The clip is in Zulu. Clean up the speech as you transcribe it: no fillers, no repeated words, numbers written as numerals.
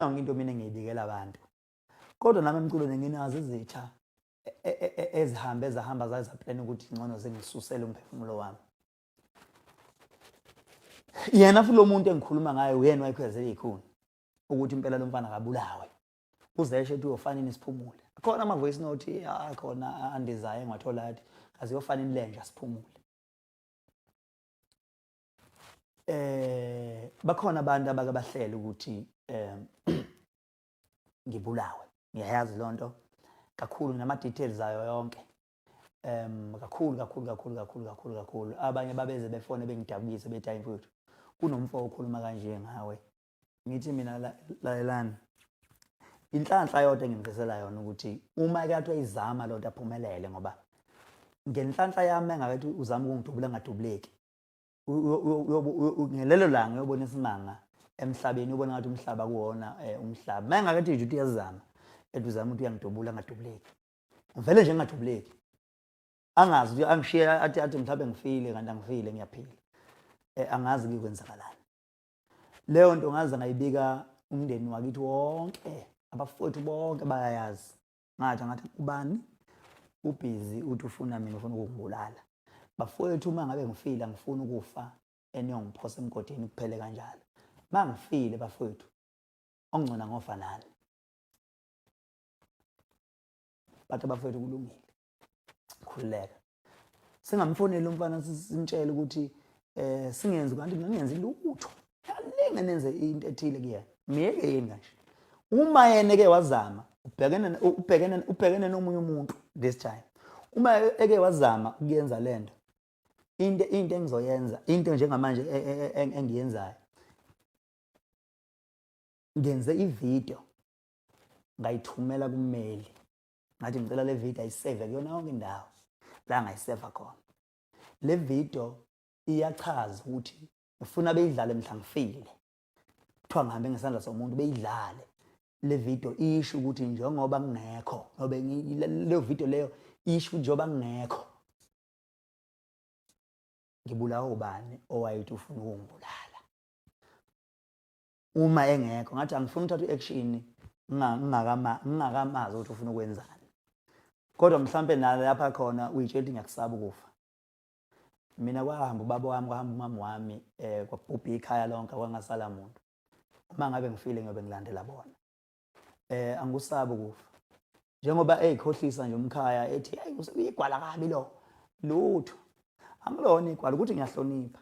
Angiyinto mina engiyibikela abantu kodwa nami emculweni nginazo izitha ezahamba zayizaplan ukuthi ngcono sengisusele umphefumulo wami. Yena futhi lo muntu engikhuluma ngaye uyena wayikhwezela ikhuni ukuthi impela lo mfana akabulawe uzeshe ethi uyofanini siphumule. Khona ama voice note khona andizayo engathola athi asiyofanini lenja siphumule. Bakhona abantu abake bahlela ukuthi ngibulawe. Ngiyayazi lonto kakhulu nama details ayo yonke. Kakhulu abanye babeze befone bengidabukise bethi hayi mfowethu kunomfo okhuluma kanje ngawe. Ngithi mina lalelani inhlanhla yodwa engimfisela yona ukuthi uma ekade uyizama lonto aphumelele ngoba ngenhlanhla yami engakethi uzama ukungidubula ngadubuleki ngelelo langa uyobona isimanga emhlabeni ubona ngathi umhlaba kuwona umhlaba mangakethi nje uyazama ethi uzama ukuthi uyangidubula ngadubuleki ngivele nje ngadubuleki angazi angishiya athi mhlawumbe ngifile kanti angifile ngiyaphila angazi ngikwenzakalani leyo nto ngaze ngayibika umndeni wakithi wonke abafowethu bonke bayayazi ngathi ubani ubhizi uthi ufuna mina ufuna ukungibulala bafowethu uma ngabe ngifile ngifuna ukufa eniyongiphosa emgodini kuphele kanjalo mangifile bafowethu ongcona ngofa nani bathi bafowethu kulungile khuleka singamfonela umfana simtshela ukuthi singenze kanti ngingenza lutho yalinge nenze into ethile kuyena miyeke yini kanje uma yena eke wazama ubhekene nomunye umuntu this time uma eke wazama ukuyenza lento into engizoyenza into njengamanje engiyenzayo ngenze ivideo ngayithumela kummeli ngathi ngicela le video ayisave kuyona yonke indawo la ngayisave khona le video iyachaza ukuthi ufuna beyidlale mhla ngifile kuthiwa ngihambe ngesandla somuntu beyidlale le video isho ukuthi njengoba ngingekho ngoba le video leyo isho njengoba ngingekho ngibulawa ubani owayithi ufuna ukungibulala uma engekho ngathi angifuni ukuthatha iaction ngingakamazi ukuthi ufuna ukwenzani kodwa mhlambe nalo lapha khona uyitshela ngiyakusaba ukufa mina kwahamba ubaba wami kwahamba umama wami kwabhubha ikhaya lonke kwangasala umuntu uma ngabe ngifile ngobe ngilandela bona angusaba ukufa njengoba ekhohlisa nje umkhaya ethi hey uyigwala kabi lo lutho angilona igwala ukuthi ngiyahlonipha